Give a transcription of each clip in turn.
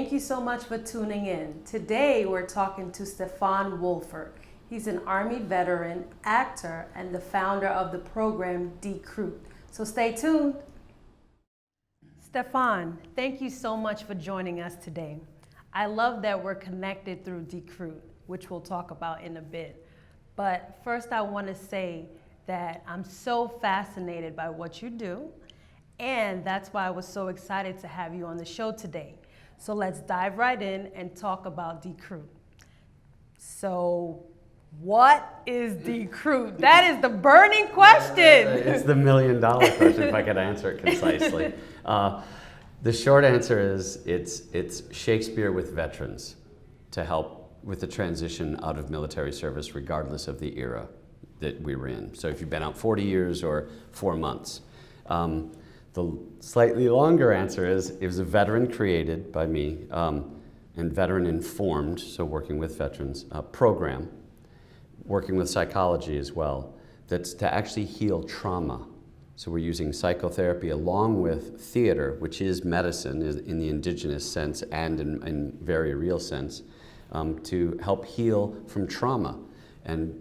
Thank you so much for tuning in. Today we're talking to Stefan Wolfert. He's an Army veteran, actor, and the founder of the program Decruit. So stay tuned. Stefan, thank you so much for joining us today. I love that we're connected through Decruit, which we'll talk about in a bit. But first I want to say that I'm so fascinated by what you do, and that's why I was so excited to have you on the show today. So let's dive right in and talk about Decruit. So what is Decruit? That is the burning question. It's the $1 million question, if I could answer it concisely. The short answer is it's Shakespeare with veterans to help with the transition out of military service regardless of the era that we were in. So if you've been out 40 years or 4 months. The slightly longer answer is it was a veteran created by me and veteran informed, so working with veterans, program, working with psychology as well, that's to actually heal trauma. So we're using psychotherapy along with theater, which is medicine in the indigenous sense and in very real sense, to help heal from trauma. And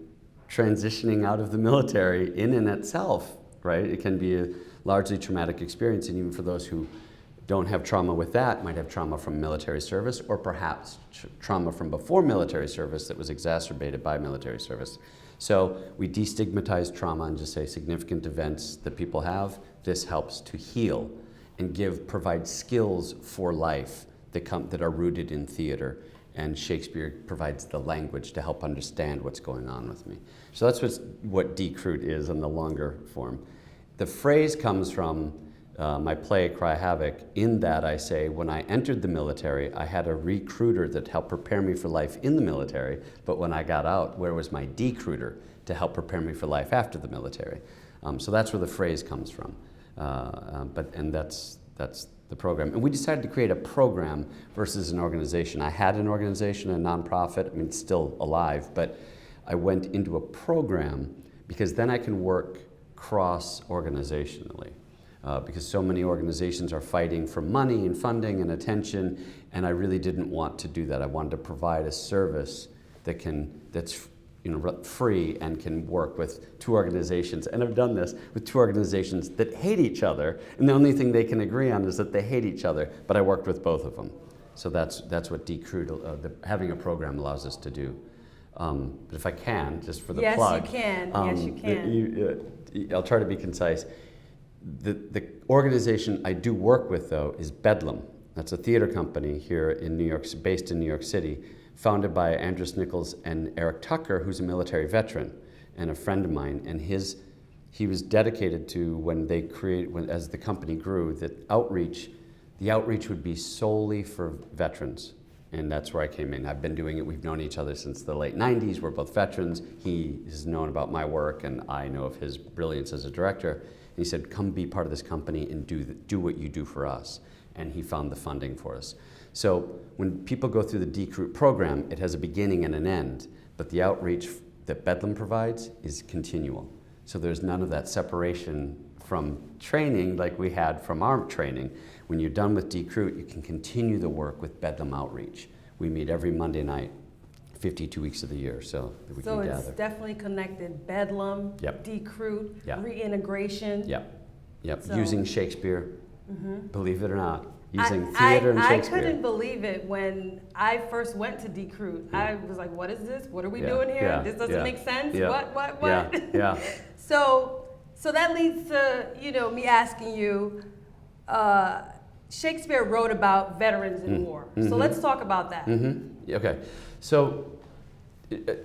transitioning out of the military in and itself, right? It can be a largely traumatic experience, and even for those who don't have trauma with that, might have trauma from military service, or perhaps trauma from before military service that was exacerbated by military service. So we destigmatize trauma and just say significant events that people have. This helps to heal and provide skills for life that are rooted in theater. And Shakespeare provides the language to help understand what's going on with me. So that's what Decruit is in the longer form. The phrase comes from my play, Cry Havoc, in that I say, when I entered the military, I had a recruiter that helped prepare me for life in the military, but when I got out, where was my decruiter to help prepare me for life after the military? So that's where the phrase comes from. And that's the program. And we decided to create a program versus an organization. I had an organization, a nonprofit, I mean, it's still alive, but I went into a program because then I can work cross-organizationally. Because so many organizations are fighting for money and funding and attention, and I really didn't want to do that. I wanted to provide a service that's free and can work with two organizations. And I've done this with two organizations that hate each other, and the only thing they can agree on is that they hate each other, but I worked with both of them. So that's what Decruit, having a program allows us to do. But if I can, just for the plug. Yes, you can. I'll try to be concise. The organization I do work with, though, is Bedlam. That's a theater company here in New York, based in New York City, founded by Andrus Nichols and Eric Tucker, who's a military veteran and a friend of mine. And he was dedicated to, as the company grew, that the outreach would be solely for veterans. And that's where I came in. I've been doing it. We've known each other since the late 90s. We're both veterans. He has known about my work, and I know of his brilliance as a director. And he said, come be part of this company and do what you do for us. And he found the funding for us. So when people go through the Decruit program, it has a beginning and an end, but the outreach that Bedlam provides is continual. So there's none of that separation from training like we had from our training. When you're done with Decruit, you can continue the work with Bedlam Outreach. We meet every Monday night, 52 weeks of the year, so that we can gather. So it's definitely connected. Bedlam, Yep. Decruit, Yep. Reintegration. Yep. So, using Shakespeare, believe it or not. Using theater and Shakespeare. I couldn't believe it when I first went to Decruit. I was like, what is this? What are we doing here? This doesn't make sense. What? Yeah. So that leads to, me asking you, Shakespeare wrote about veterans in war. So let's talk about that. Okay. So when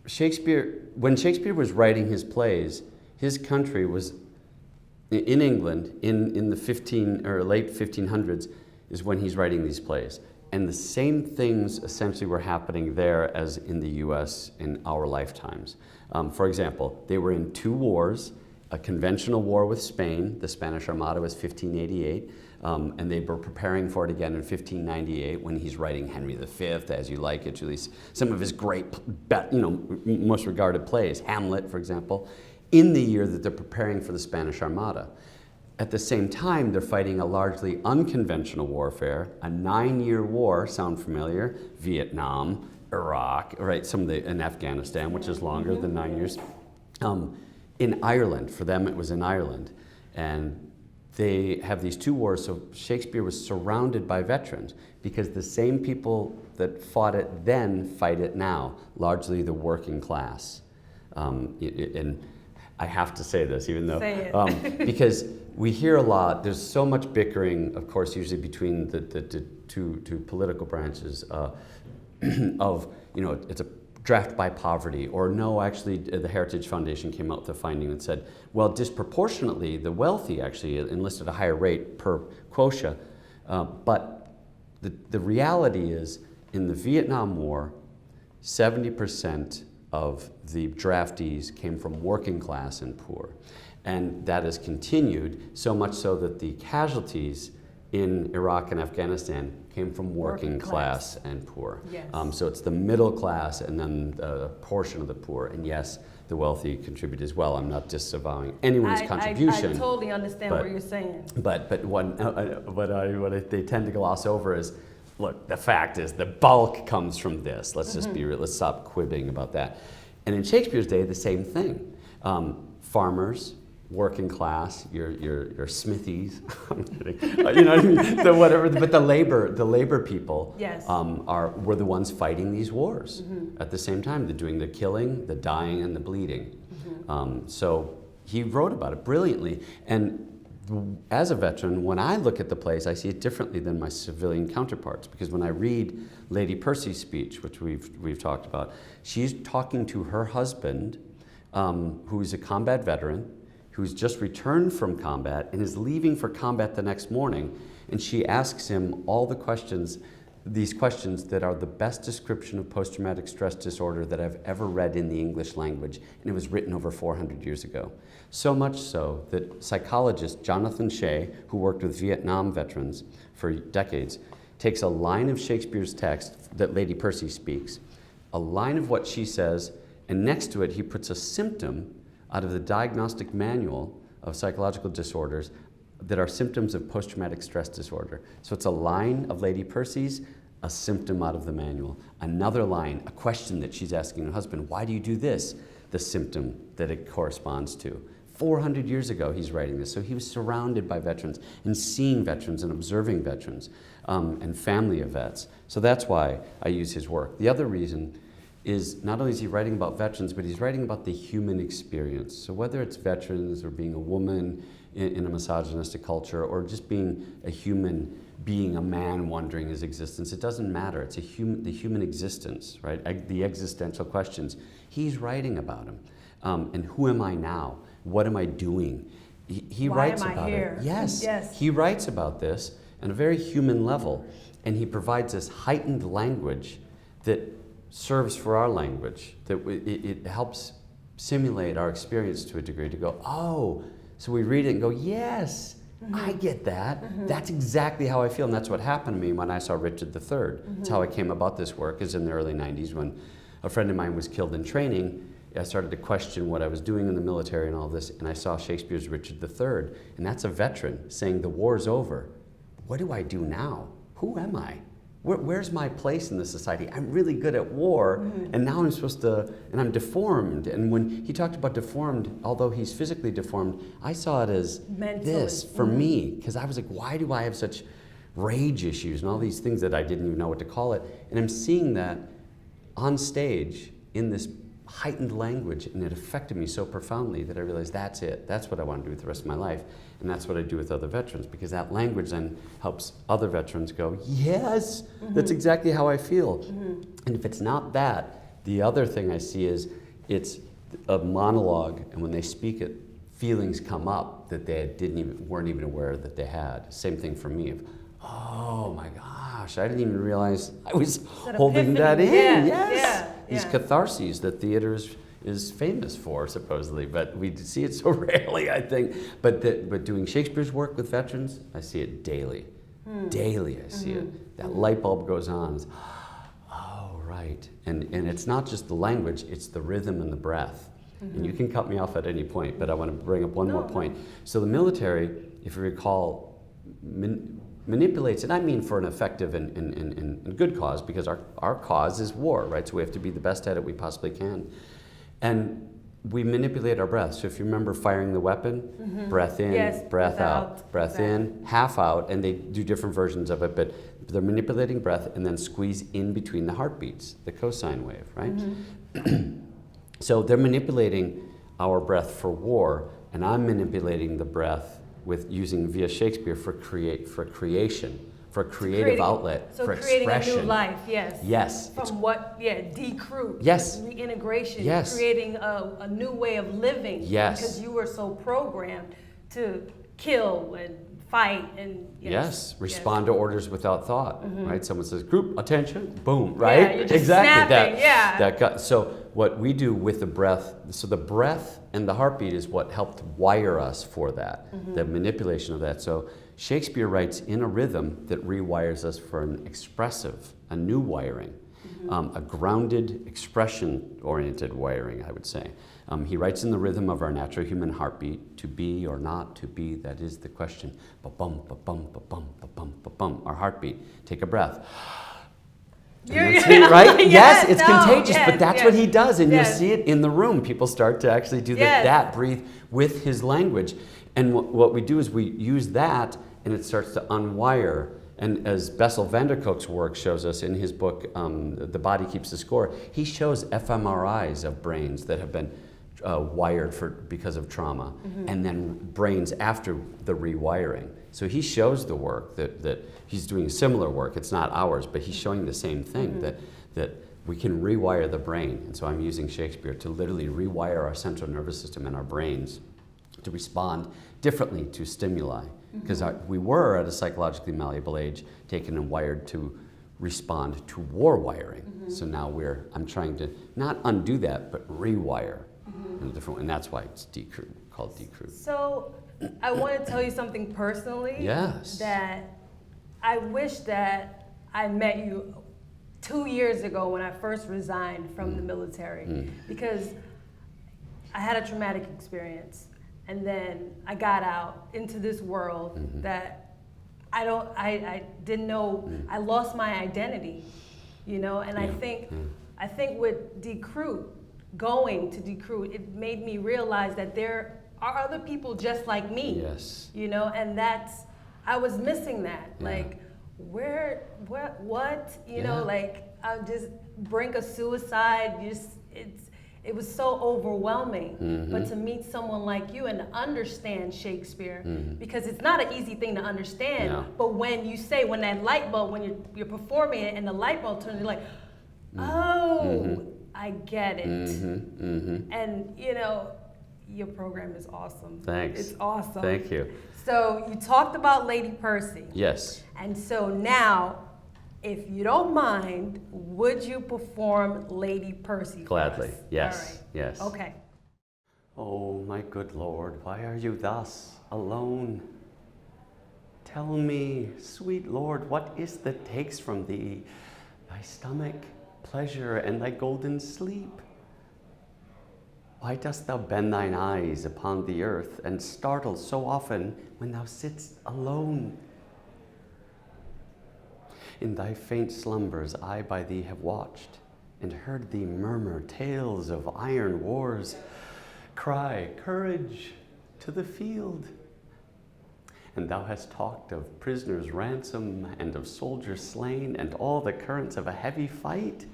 Shakespeare was writing his plays, his country was in England in the late 1500s is when he's writing these plays. And the same things essentially were happening there as in the US in our lifetimes. For example, they were in 2 wars, a conventional war with Spain, the Spanish Armada was 1588, and they were preparing for it again in 1598 when he's writing Henry V, As You Like It, release some of his great, most regarded plays, Hamlet, for example, in the year that they're preparing for the Spanish Armada. At the same time, they're fighting a largely unconventional warfare, a 9-year war, sound familiar? Vietnam, Iraq, right? In Afghanistan, which is longer than 9 years. In Ireland, for them it was in Ireland. And they have these 2 wars, so Shakespeare was surrounded by veterans because the same people that fought it then fight it now, largely the working class. And I have to say this, even though, say it. because we hear a lot, there's so much bickering, of course, usually between the two political branches of, it's a draft by poverty, or no, actually the Heritage Foundation came out with a finding that said, well, disproportionately, the wealthy actually enlisted a higher rate per quota, but the reality is, in the Vietnam War, 70% of the draftees came from working class and poor. And that has continued, so much so that the casualties in Iraq and Afghanistan came from working class and poor. Yes. So it's the middle class and then a portion of the poor. And yes, the wealthy contribute as well. I'm not disavowing anyone's contribution. I totally understand what you're saying. But what they tend to gloss over is, look, the fact is the bulk comes from this. Let's just be real. Let's stop quibbing about that. And in Shakespeare's day, the same thing. Farmers, working class, your smithies, I'm kidding. You know what I mean? But the labor people yes. were the ones fighting these wars. At the same time, they're doing the killing, the dying, and the bleeding. So he wrote about it brilliantly. And as a veteran, when I look at the plays, I see it differently than my civilian counterparts, because when I read Lady Percy's speech, which we've talked about, she's talking to her husband, who is a combat veteran, who's just returned from combat and is leaving for combat the next morning, and she asks him all these questions that are the best description of post-traumatic stress disorder that I've ever read in the English language, and it was written over 400 years ago. So much so that psychologist Jonathan Shea, who worked with Vietnam veterans for decades, takes a line of Shakespeare's text that Lady Percy speaks, a line of what she says, and next to it he puts a symptom out of the diagnostic manual of psychological disorders that are symptoms of post-traumatic stress disorder. So it's a line of Lady Percy's, a symptom out of the manual. Another line, a question that she's asking her husband, why do you do this? The symptom that it corresponds to. 400 years ago he's writing this, so he was surrounded by veterans and seeing veterans and observing veterans and family of vets. So that's why I use his work. The other reason is not only is he writing about veterans, but he's writing about the human experience. So whether it's veterans or being a woman in a misogynistic culture, or just being a human being, a man wondering his existence, it doesn't matter. It's the human existence, right? The existential questions. He's writing about them. And who am I now? What am I doing? He writes about it. Yes. He writes about this on a very human level, and he provides this heightened language that serves for our language, that it helps simulate our experience to a degree, to go, oh, so we read it and go, yes, I get that. That's exactly how I feel, and that's what happened to me when I saw Richard III. That's how I came about this work, is in the early 90s when a friend of mine was killed in training. I started to question what I was doing in the military and all this, and I saw Shakespeare's Richard III, and that's a veteran saying, the war's over. What do I do now? Who am I? Where's my place in the society? I'm really good at war, and now I'm supposed to, and I'm deformed. And when he talked about deformed, although he's physically deformed, I saw it as mentally. This for me, because I was like, why do I have such rage issues and all these things that I didn't even know what to call it? And I'm seeing that on stage in this heightened language, and it affected me so profoundly that I realized that's it. That's what I want to do with the rest of my life, and that's what I do with other veterans, because that language then helps other veterans go, yes, that's exactly how I feel. And if it's not that, the other thing I see is it's a monologue, and when they speak it, feelings come up that they weren't even aware that they had. Same thing for me. Oh my gosh, I didn't even realize I was holding that in. These catharses that theater is famous for, supposedly, but we see it so rarely, I think. But doing Shakespeare's work with veterans, I see it daily. Daily I see it. That light bulb goes on. It's, oh, right. And it's not just the language, it's the rhythm and the breath. And you can cut me off at any point, but I want to bring up one more point. So the military if you recall, manipulates, and I mean for an effective and good cause, because our cause is war, right? So we have to be the best at it we possibly can. And we manipulate our breath. So if you remember firing the weapon, breath in, Yes, breath out, breath in, half out, and they do different versions of it, but they're manipulating breath and then squeeze in between the heartbeats, the cosine wave, right? So they're manipulating our breath for war, and I'm manipulating the breath with using via Shakespeare for creation, for creative outlet, so for creating expression. a new life, yes. Yes. From what, Decruit. Yes. Reintegration. Yes. Creating a new way of living. Yes. Because you were so programmed to kill and fight and Yes, respond to orders without thought, right? Someone says, group, attention, boom, right? Yeah, you're just exactly snapping, so what we do with the breath, so the breath and the heartbeat is what helped wire us for that, the manipulation of that. So Shakespeare writes in a rhythm that rewires us for an expressive, a new wiring, a grounded, expression-oriented wiring, I would say. He writes in the rhythm of our natural human heartbeat, to be or not to be, that is the question. Ba-bum, ba-bum, ba-bum, ba-bum, ba-bum, our heartbeat. Take a breath. Right? Yes, it's contagious, but that's what he does, and you'll see it in the room. People start to actually do that, breathe with his language. And what we do is we use that, and it starts to unwire. And as Bessel van der Kolk's work shows us in his book, The Body Keeps the Score, he shows fMRIs of brains that have been wired because of trauma, and then brains after the rewiring. So he shows the work that he's doing similar work. It's not ours, but he's showing the same thing, that we can rewire the brain. And so I'm using Shakespeare to literally rewire our central nervous system and our brains to respond differently to stimuli. Because we were at a psychologically malleable age, taken and wired to respond to war wiring. So now I'm trying to not undo that, but rewire in a different way. And that's why it's called Decruit. So I want to tell you something personally. Yes. That I wish that I met you 2 years ago when I first resigned from the military, because I had a traumatic experience. And then I got out into this world that I didn't know, I lost my identity, and I think with Decruit, going to Decruit, it made me realize that there are other people just like me. Yes. And I was missing that. Like, what? Like, I'll just brink of suicide, it was so overwhelming. But to meet someone like you and to understand Shakespeare, because it's not an easy thing to understand, but when that light bulb, when you're performing it and the light bulb turns, you're like, oh, I get it. And your program is awesome. Thanks. It's awesome. Thank you. So you talked about Lady Percy. Yes. And so now, if you don't mind, would you perform Lady Percy for Gladly. us? Yes. All right. Yes. Okay. Oh, my good Lord, why are you thus alone? Tell me, sweet Lord, what is that takes from thee thy stomach, pleasure, and thy golden sleep? Why dost thou bend thine eyes upon the earth, and startle so often when thou sitt'st alone? In thy faint slumbers I by thee have watched, and heard thee murmur tales of iron wars, cry, courage, to the field. And thou hast talked of prisoners' ransom, and of soldiers slain, and all the currents of a heavy fight.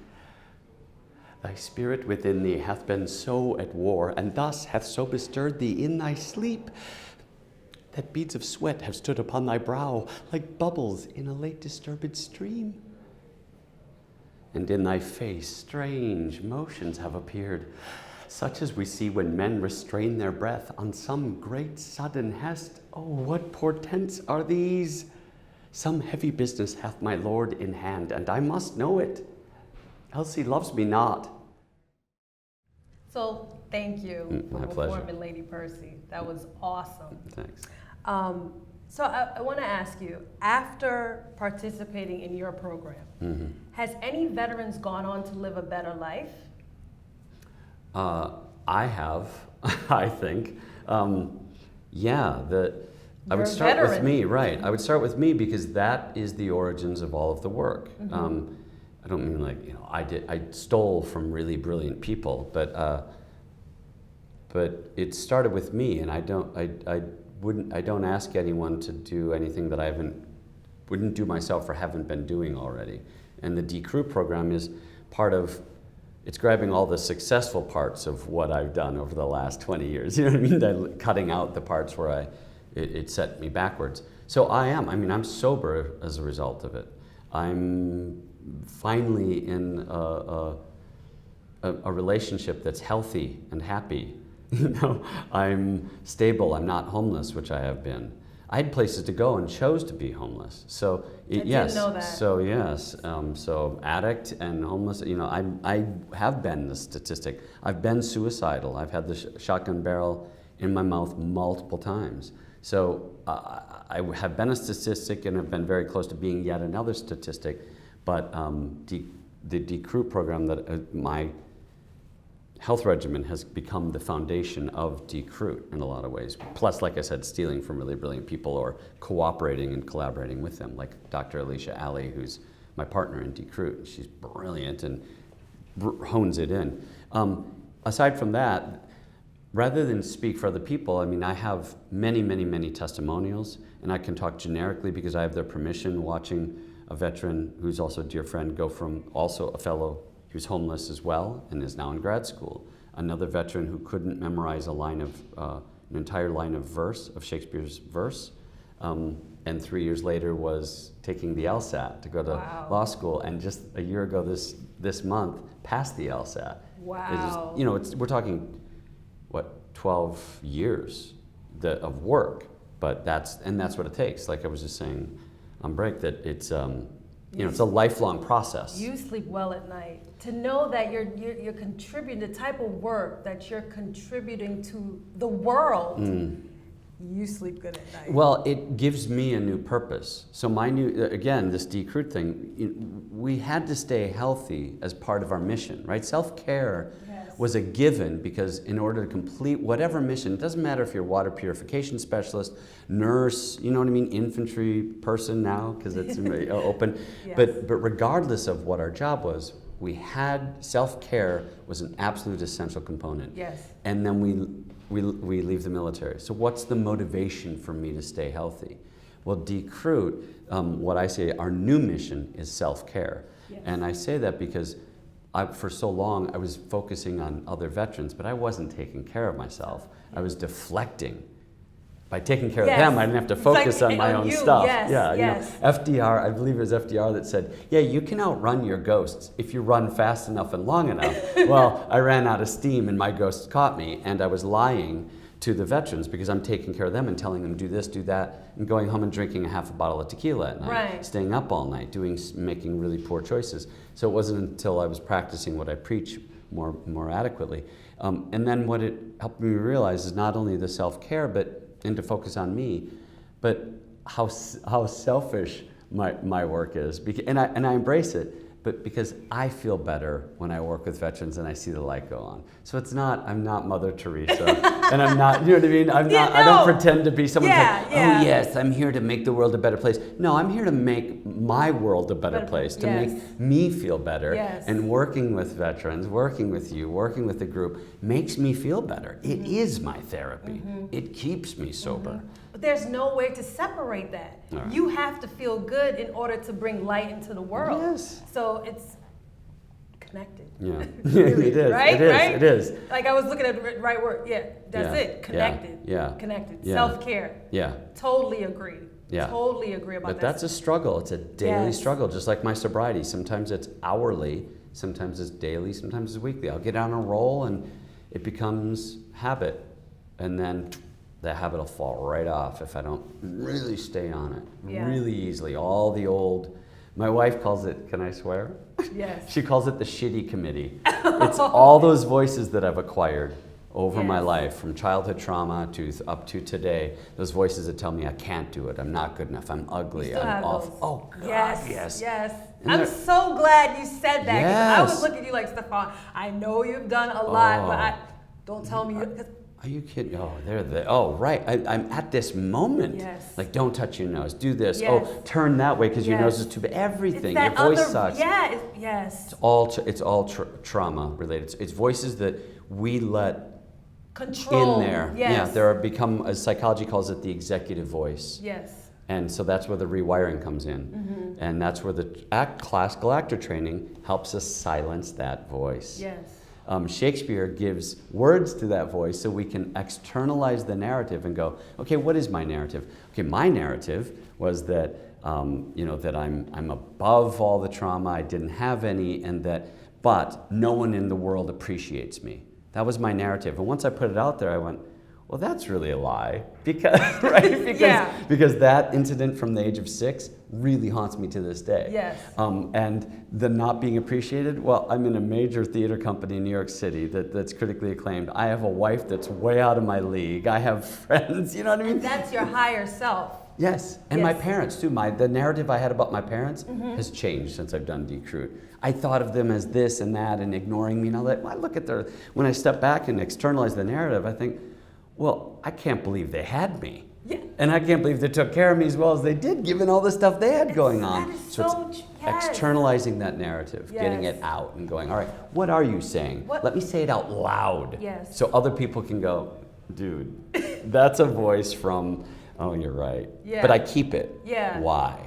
Thy spirit within thee hath been so at war, and thus hath so bestirred thee in thy sleep, that beads of sweat have stood upon thy brow, like bubbles in a late disturbed stream. And in thy face strange motions have appeared, such as we see when men restrain their breath on some great sudden hest. Oh, what portents are these? Some heavy business hath my lord in hand, and I must know it, else he loves me not. So thank you for My performing pleasure. Lady Percy. That was awesome. Thanks. So I want to ask you, after participating in your program, has any veterans gone on to live a better life? I have, I think. I would start with me, right. I would start with me because that is the origins of all of the work. I don't mean like, I stole from really brilliant people, but it started with me, and I don't ask anyone to do anything that I wouldn't do myself or haven't been doing already. And the Decruit program is part of, it's grabbing all the successful parts of what I've done over the last 20 years, you know what I mean? Cutting out the parts where it set me backwards. So I'm sober as a result of it. I'm finally in a relationship that's healthy and happy. I'm stable, I'm not homeless, which I have been. I had places to go and chose to be homeless. So didn't know that. So yes, so addict and homeless. I have been the statistic. I've been suicidal. I've had the shotgun barrel in my mouth multiple times. So I have been a statistic and have been very close to being yet another statistic. But the Decruit program, that my health regimen has become the foundation of Decruit in a lot of ways. Plus, like I said, stealing from really brilliant people or cooperating and collaborating with them, like Dr. Alicia Alley, who's my partner in Decruit. She's brilliant and hones it in. Aside from that, rather than speak for other people, I have many, many, many testimonials, and I can talk generically because I have their permission, watching a veteran who's also a dear friend go from also a fellow. He was homeless as well and is now in grad school. Another veteran who couldn't memorize an entire line of Shakespeare's verse, and 3 years later was taking the LSAT to go to law school, and just a year ago this month passed the LSAT. Wow. We're talking, 12 years of work, but that's what it takes. Like I was just saying on break, that it's it's a lifelong process. You sleep well at night. To know that you're contributing, the type of work that you're contributing to the world, you sleep good at night. Well, it gives me a new purpose. So this Decruit thing, we had to stay healthy as part of our mission, right? Self-care was a given, because in order to complete whatever mission, it doesn't matter if you're a water purification specialist, nurse, infantry person now, because it's open. Yes. But regardless of what our job was, we had self-care was an absolute essential component. Yes. And then we leave the military. So what's the motivation for me to stay healthy? Well, Decruit, what I say, our new mission is self-care. Yes. And I say that because for so long I was focusing on other veterans, but I wasn't taking care of myself. I was deflecting. By taking care of them, I didn't have to focus on my own stuff. Yes. FDR, I believe it was FDR that said, you can outrun your ghosts if you run fast enough and long enough. Well, I ran out of steam and my ghosts caught me, and I was lying to the veterans because I'm taking care of them and telling them do this, do that, and going home and drinking a half a bottle of tequila at night, staying up all night, making really poor choices. So it wasn't until I was practicing what I preach more adequately. And then what it helped me realize is not only the self-care, and to focus on me, but how selfish my work is, and I embrace it. But because I feel better when I work with veterans and I see the light go on. So I'm not Mother Teresa, and I'm not, you know what I mean? I don't pretend to be someone yes, I'm here to make the world a better place. No, I'm here to make my world a better place, to make me feel better. Yes. And working with veterans, working with you, working with the group makes me feel better. It is my therapy. It keeps me sober. But there's no way to separate that. Right. You have to feel good in order to bring light into the world. Yes. So it's connected. Yeah, Really, it is. Right? It is. Like I was looking at the right word. Yeah, that's it. Connected. Yeah. Connected. Yeah. Self-care. Yeah. Totally agree. Yeah. Totally agree about that. But that's a struggle. It's a daily Yes. struggle, just like my sobriety. Sometimes it's hourly, sometimes it's daily, sometimes it's weekly. I'll get on a roll and it becomes habit. And then that habit will fall right off if I don't really stay on it really easily. My wife calls it, can I swear? Yes. She calls it the shitty committee. It's all those voices that I've acquired over my life, from childhood trauma up to today. Those voices that tell me I can't do it, I'm not good enough, I'm ugly, I'm awful. Oh God, yes. I'm so glad you said that. 'Cause I Yes. was looking at you like, Stefan, I know you've done a lot, but don't tell me. Are you kidding? Oh, they're there. Oh, right. I'm at this moment. Yes. Like, don't touch your nose. Do this. Yes. Oh, turn that way because your Yes. nose is too big. Everything. It's that Your voice other, sucks. Yeah, yes. It's all trauma related. It's voices that we let Control. in there. Yes. Yeah, there are become, as psychology calls it, the executive voice. Yes. And so that's where the rewiring comes in. Mm-hmm. And that's where the classical actor training helps us silence that voice. Yes. Shakespeare gives words to that voice so we can externalize the narrative and go, okay, what is my narrative? Okay, my narrative was that, that I'm above all the trauma, I didn't have any, but no one in the world appreciates me. That was my narrative. And once I put it out there, I went, well, that's really a lie, because because that incident from the age of 6 really haunts me to this day. Yes. And the not being appreciated. Well, I'm in a major theater company in New York City that's critically acclaimed. I have a wife that's way out of my league. I have friends. You know what I mean? And that's your higher self. Yes, and my parents too. The narrative I had about my parents has changed since I've done Decruit. I thought of them as this and that and ignoring me and all that. I look at when I step back and externalize the narrative, I think, well, I can't believe they had me. Yeah. And I can't believe they took care of me as well as they did, given all the stuff they had going on. That is So it's externalizing that narrative, getting it out and going, all right, what are you saying? Let me say it out loud. Yes. So other people can go, dude, that's a voice from, oh, you're right. Yeah. But I keep it. Yeah. Why?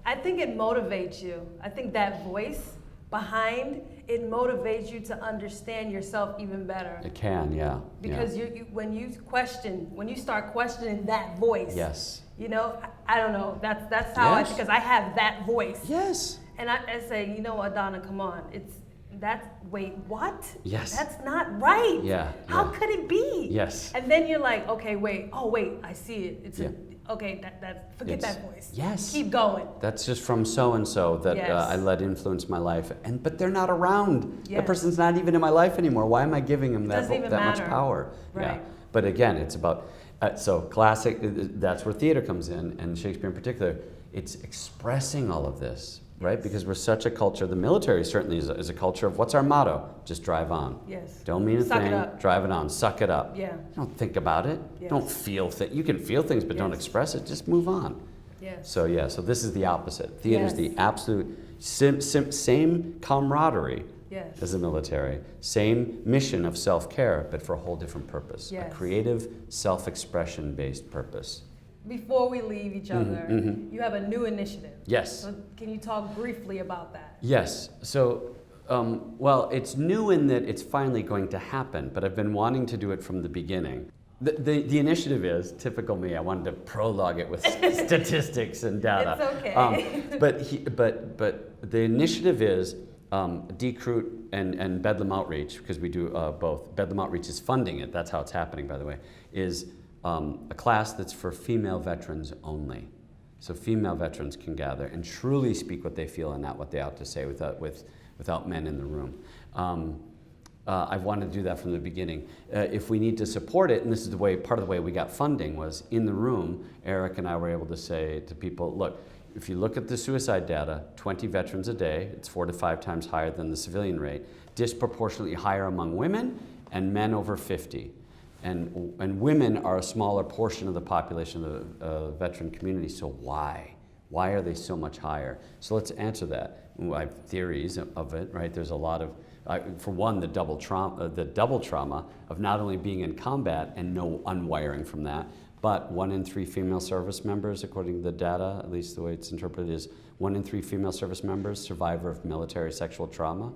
I think it motivates you. I think that voice behind it motivates you to understand yourself even better. It can, yeah. Because when you start questioning that voice. Yes. I don't know. That's how because I have that voice. Yes. And I say, you know what, Donna, come on. Wait, what? Yes. That's not right. Yeah. How could it be? Yes. And then you're like, okay, wait. Oh, wait, I see it. Forget that voice. Yes. Keep going. That's just from so-and-so that I let influence my life. But they're not around. Yes. That person's not even in my life anymore. Why am I giving them that Doesn't even much matter. power? Right. Yeah. But again, it's about, so classic, that's where theater comes in, and Shakespeare in particular, it's expressing all of this, right? Because we're such a culture, the military certainly is a culture of, what's our motto? Just drive on. Yes. Don't mean a Suck thing, it up. drive it on, suck it up. Yeah. Don't think about it. Yes. Don't feel things. You can feel things, but don't express it. Just move on. Yes. So so this is the opposite. Theater is Yes. the absolute same camaraderie Yes. as the military, same mission of self-care, but for a whole different purpose, Yes. a creative, self-expression based purpose. Before we leave each other, you have a new initiative. Yes. So can you talk briefly about that? Yes. So, well, it's new in that it's finally going to happen, but I've been wanting to do it from the beginning. The initiative is, typical me, I wanted to prologue it with statistics and data. It's okay. But the initiative is Decruit and Bedlam Outreach, because we do both. Bedlam Outreach is funding it, that's how it's happening, by the way, is a class that's for female veterans only. So female veterans can gather and truly speak what they feel and not what they ought to say without men in the room. I've wanted to do that from the beginning. If we need to support it, and this is part of the way we got funding, was in the room, Eric and I were able to say to people, look, if you look at the suicide data, 20 veterans a day, it's 4 to 5 times higher than the civilian rate, disproportionately higher among women and men over 50. And women are a smaller portion of the population of the veteran community, so why? Why are they so much higher? So let's answer that. I have theories of it, right? There's a lot of, for one, the double trauma of not only being in combat and no unwiring from that, but 1 in 3 female service members, according to the data, at least the way it's interpreted, is 1 in 3 female service members survivor of military sexual trauma,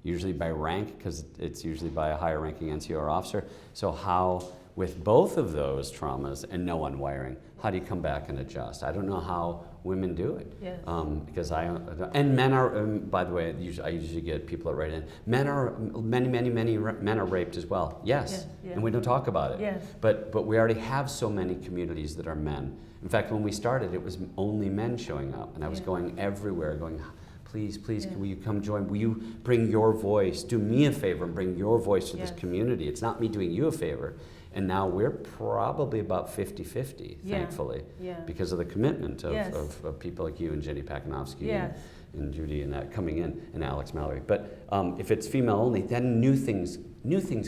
usually by rank, because it's usually by a higher ranking NCO officer. So how, with both of those traumas and no unwiring, how do you come back and adjust? I don't know how women do it. Yes. Because and men are, by the way, I usually get people that write in, many men are raped as well. Yes, Yeah. and we don't talk about it. Yes. But we already have so many communities that are men. In fact, when we started, it was only men showing up, and I was going everywhere going, please, will you come join? Will you bring your voice? Do me a favor and bring your voice to this community. It's not me doing you a favor. And now we're probably about 50-50, thankfully, because of the commitment of people like you and Jenny Pakinovsky and Judy and that coming in, and Alex Mallory. But if it's female only, then new things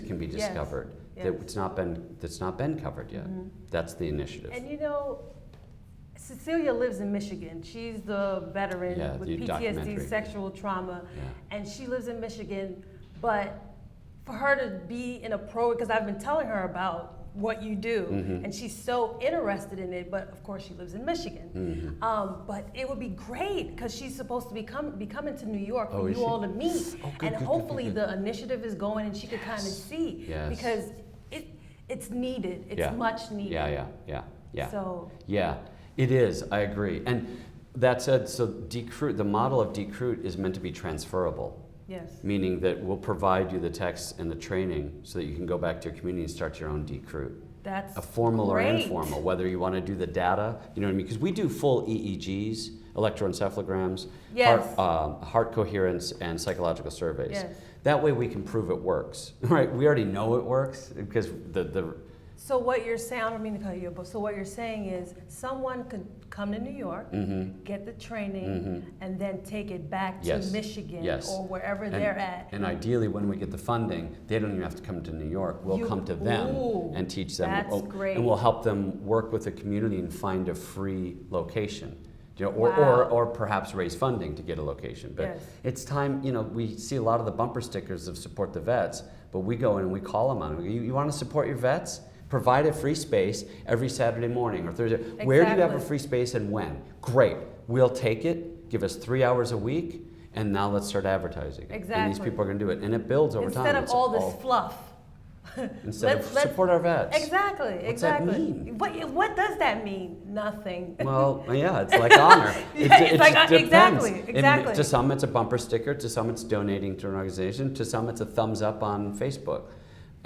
can be discovered. Yes. that's not been covered yet. That's the initiative. And you know, Cecilia lives in Michigan. She's the veteran Yeah, with the documentary. PTSD, sexual trauma, Yeah. and she lives in Michigan. But for her to be in a because I've been telling her about what you do, and she's so interested in it. But of course, she lives in Michigan. But it would be great because she's supposed to be coming to New York for you all to meet, and hopefully the initiative is going, and she could kind of see because it's needed. It's much needed. Yeah. So yeah, it is. I agree. And that said, so Decruit, the model of Decruit is meant to be transferable. Yes. Meaning that we'll provide you the text and the training so that you can go back to your community and start your own Decruit. That's a formal great. or informal, whether you want to do the data, you know what I mean? Because we do full EEGs, electroencephalograms, heart coherence, and psychological surveys. Yes. That way we can prove it works, right? We already know it works because So what you're saying, I don't mean to cut you, but so what you're saying is someone could come to New York, get the training, and then take it back to Michigan or wherever they're at. And ideally, when we get the funding, they don't even have to come to New York. We'll come to them and teach them. That's great. And we'll help them work with the community and find a free location. You know, or perhaps raise funding to get a location. But it's time, you know, we see a lot of the bumper stickers of support the vets, but we go in and we call them on it. You want to support your vets? Provide a free space every Saturday morning or Thursday. Exactly. Where do you have a free space and when? Great. We'll take it. Give us 3 hours a week, and now let's start advertising. Exactly. And these people are going to do it, and it builds over time. Instead of all this fluff. Instead of support our vets. Exactly. What's that mean? What does that mean? Nothing. Well, yeah, it's like honor. It just depends. Exactly. To some, it's a bumper sticker. To some, it's donating to an organization. To some, it's a thumbs up on Facebook,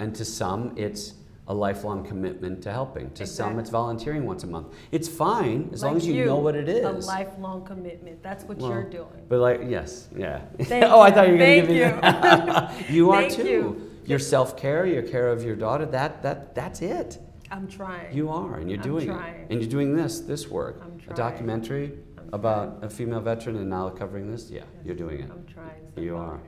and to some, it's a lifelong commitment to helping. To some, it's volunteering once a month. It's fine as long as you know what it is. A lifelong commitment. That's what you're doing. But I thought you were going to give me that. You are too. Your self-care, your care of your daughter, that's it. I'm trying. You are, and you're doing it. And you're doing this work. I'm trying. A documentary about a female veteran and now covering this. Yeah, you're doing it. I'm trying. You are.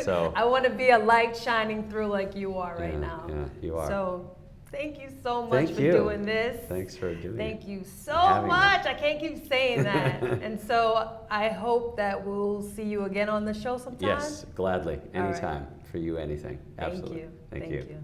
So I want to be a light shining through like you are right now. Yeah, you are. So thank you so much for doing this. Thanks for doing it. Thank you so much. I can't keep saying that. And so I hope that we'll see you again on the show sometime. Yes, gladly. Anytime. For you, anything. Absolutely. Thank you.